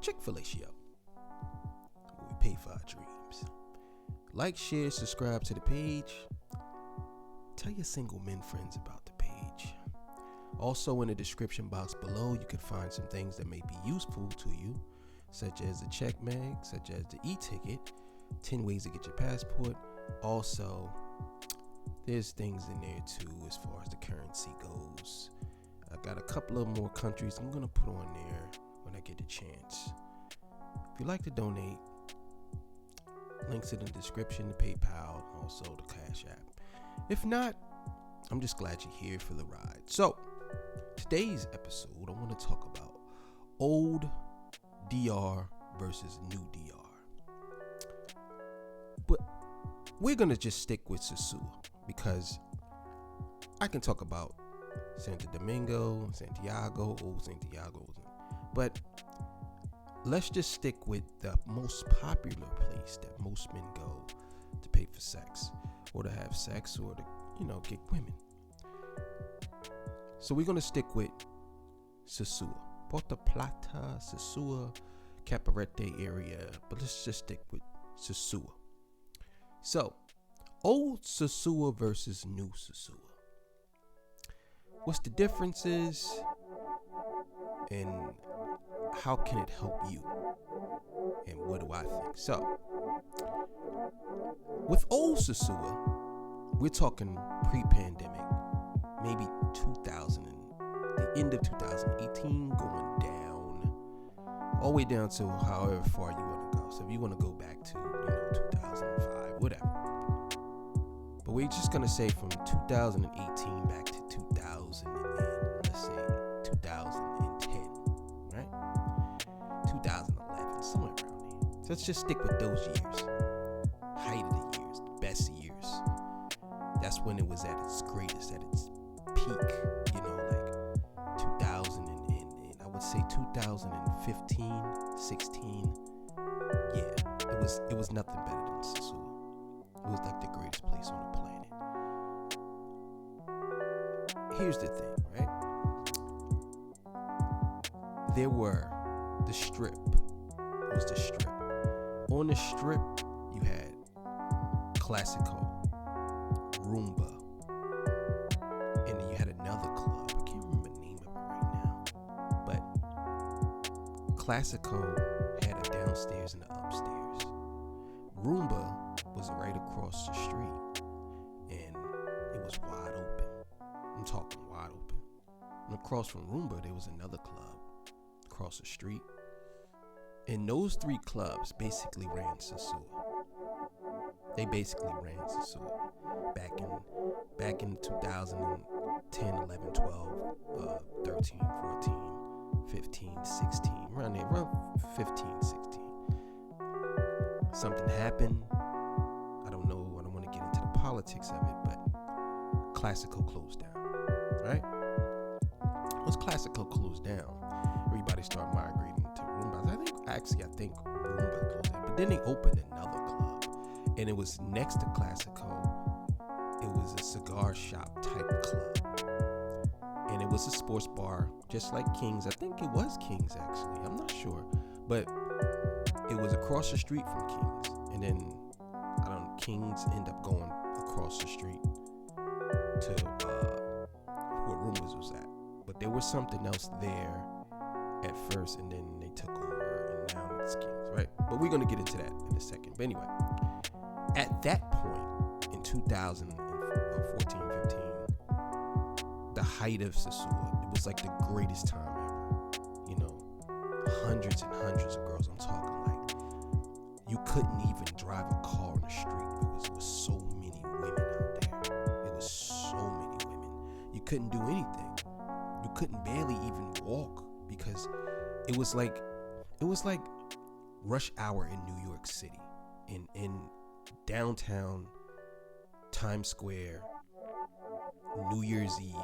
Chick-FeLaShe-O, where we pay for our dreams. Like, share, subscribe to the page. Tell your single men friends about the page. Also, in the description box below, you can find some things that may be useful to you, such as the check mag, such as the e-ticket, 10 ways to get your passport. Also, there's things in there too as far as the currency goes. I got a couple of more countries I'm gonna put on there when I get the chance. If you'd like to donate, links in the description, the PayPal, also the Cash App. If not, I'm just glad you're here for the ride. So, today's episode, I want to talk about old DR versus new DR. But we're going to just stick with Sosua because I can talk about Santo Domingo, Santiago, old Santiago, but let's just stick with the most popular place that most men go to pay for sex or to have sex or to, get women. So we're going to stick with Sosua, Puerto Plata, Sosua, Caparete area, but let's just stick with Sosua. So, old Sosua versus new Sosua. What's the differences and how can it help you? And what do I think? So, with old Sosua, we're talking pre-pandemic, maybe 2000, the end of 2018, going down, all the way down to however far you want to go. So if you want to go back to, 2005, whatever. But we're just going to say from 2018 back to 2000 and let's say 2010, right? 2011, somewhere around there. So let's just stick with those years. Height of the years, the best years. That's when it was at its greatest, at its peak, like 2000 and I would say 2015, 16. Yeah, it was nothing better than Sosua. It was like the greatest place on the planet. Here's the thing, right? There were the strip. It was the strip. On the strip, you had Classico, Roomba, and then you had another club. I can't remember the name of it right now. But Classico had a downstairs and an upstairs. Roomba was right across the street, and it was wide open. I'm talking wide open. And across from Roomba, there was another club across the street. And those three clubs basically ran Sosua. They basically ran Sosua back in 2010, 11, 12, 13, 14, 15, 16, around 15, 16. Something happened. I don't know. I don't want to get into the politics of it, but Classico closed down, right? Once Classico closed down, everybody started migrating to Roomba. I think Roomba closed down, but then they opened another club, and it was next to Classico. It was a cigar shop type club, and it was a sports bar, just like King's. I think it was King's actually. I'm not sure, but it was across the street from King's, and then King's end up going across the street to where Roomba's was at. But there was something else there at first, and then they took over, and now it's King's, right? But we're gonna get into that in a second. But anyway, at that point in 2014, 15, the height of Sosua, it was like the greatest time ever. Hundreds and hundreds of girls. I'm talking like you couldn't even drive a car on the street because there was so many women out there. It was so many women. You couldn't do anything. You couldn't barely even walk because it was like rush hour in New York City, in downtown Times Square, New Year's Eve,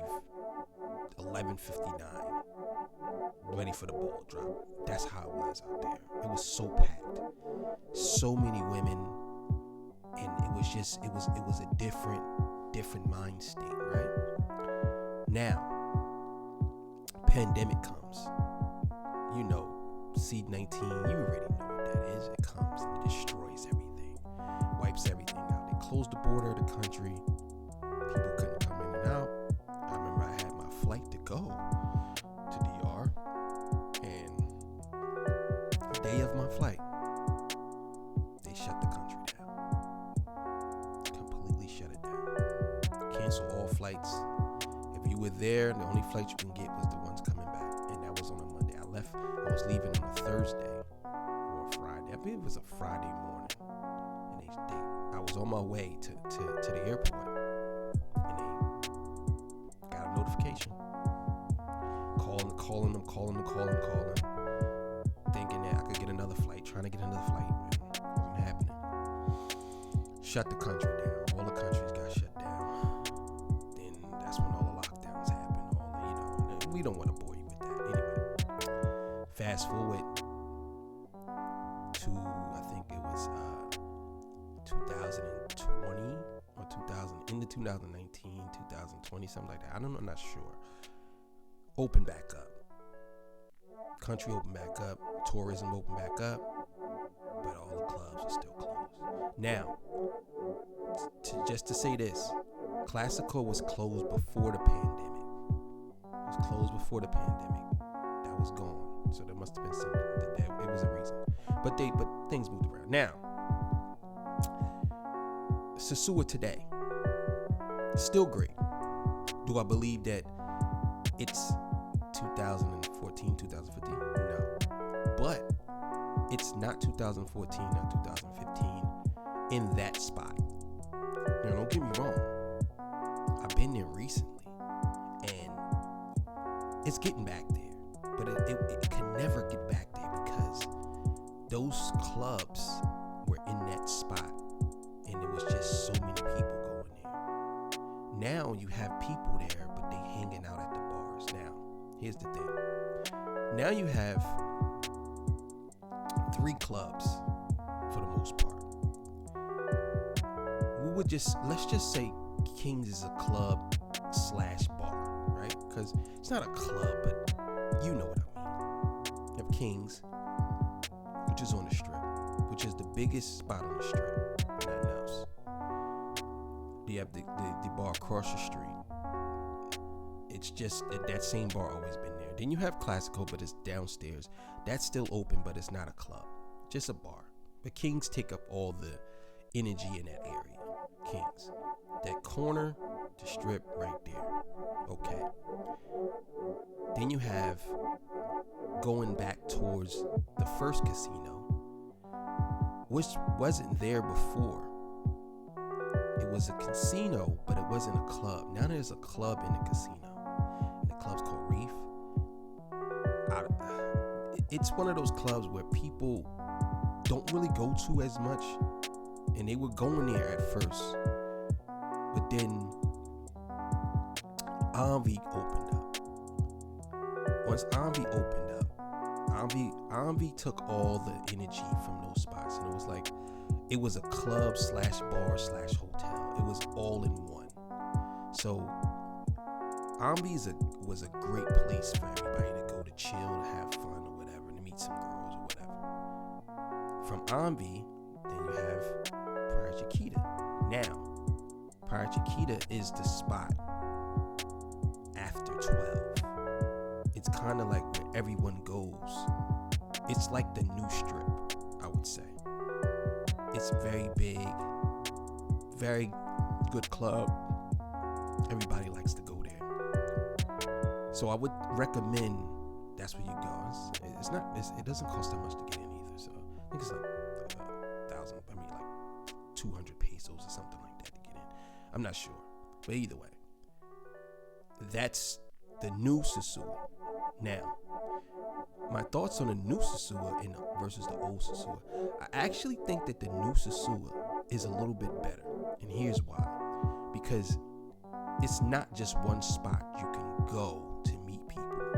11:59, ready for the ball drop. That's how it was out there. It was so packed, so many women, and it was a different mind state, right? Now, pandemic comes. C-19, you already know what that is. It comes and it destroys everything, wipes everything out. They closed the border of the country. People couldn't come in and out. I remember I had my flight to go to DR, and the day of my flight, they shut the country down. Completely shut it down. Cancel all flights. If you were there, the only flight you can get was the ones coming back, and that was on a Monday. I was leaving on a Thursday or a Friday. I believe it was a Friday morning, and I was on my way to the airport, and they got a notification, calling them, thinking that I could get another flight, trying to get another flight. It wasn't happening. Shut the country down. All the countries got shut down. Then that's when all the lockdowns happened. We don't want to bore you with that. Anyway, fast forward to, I think it was 2020 or 2019, 2020, something like that. I'm not sure. Open back up. Country open back up. Tourism open back up. But all the clubs are still closed. Now, just to say this, Classical was closed before the pandemic. It was closed before the pandemic. That was gone. So there must have been something. It was a reason. But things moved around. Now, Sosua today, still great. Do I believe that it's 2014, 2015? No. But it's not 2014, not 2015 in that spot. Now, don't get me wrong. I've been there recently, and it's getting back there. But it can never get back there because those clubs were in that spot, and there was just so many people going there. Now you have people there, but they hanging out at the bars. Now, here's the thing. Now you have 3 clubs for the most part. Let's just say Kings is a club / bar, right? Because it's not a club, but you know what I mean. You have Kings, which is on the strip, which is the biggest spot on the strip, nothing else. You have the bar across the street. It's just that same bar always been there. Then you have Classical, but it's downstairs. That's still open, but it's not a club, just a bar. But Kings take up all the energy in that area. Kings, that corner, the strip right there. Okay. Then you have going back towards the first casino, which wasn't there before. It was a casino, but it wasn't a club. Now there's a club in the casino, and the club's called Reef. It's one of those clubs where people don't really go to as much, and they were going there at first, but then Envy opened up. Once Envy opened up, Envy took all the energy from those spots, and it was a club / bar / hotel. It was all in one. So Envy was a great place for everybody to go to chill, to have fun or whatever, to meet some girls or whatever. From Envy, then you have Praia Chiquita. Now, Praia Chiquita is the spot after 12. It's kind of like where everyone goes. It's like the new strip, I would say. It's very big, very good club. Everybody likes to go there. So I would recommend that's where you go. It doesn't cost that much to get in either. So I think it's like 200 pesos or something like that to get in. I'm not sure, but either way, that's the new Sosua. Now, my thoughts on the new Sosua versus the old Sosua. I actually think that the new Sosua is a little bit better, and here's why. Because it's not just one spot you can go to meet people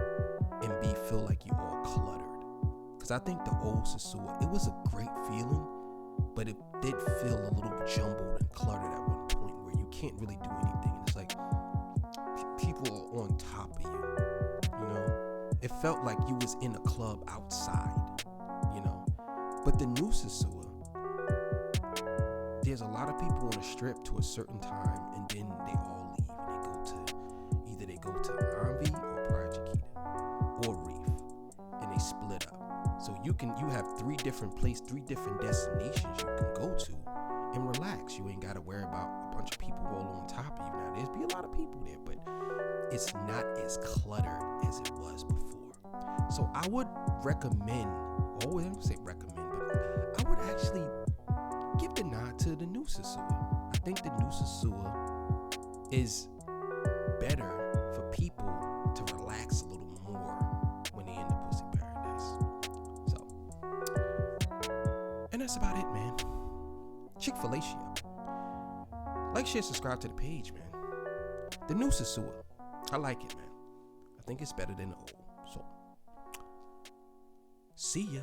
and feel like you're all cluttered. Because I think the old Sosua, it was a great feeling, but it did feel a little jumbled and cluttered at one point where you can't really do anything. And it's like people are on top of you, you know? It felt like you was in a club outside, you know. But the Nusa there's a lot of people on a strip to a certain time, and then they all leave and they go to Anvi or Praia Chiquita or Reef, and they split up. So you have three different destinations you can go to and relax. You ain't gotta worry about a bunch of people all on top of you. Now there's be a lot of people there, but it's not as cluttered as it was before. So I would recommend, I don't say recommend, but I would actually give the nod to the Nusa Sua. I think the Nusa Sua is better for people to relax a little more when they're in the pussy paradise. So, and that's about it, man. Chick-FeLaShe-O. Like, share, subscribe to the page, man. The Nusa Sua. I like it, man. I think it's better than the old. So, see ya.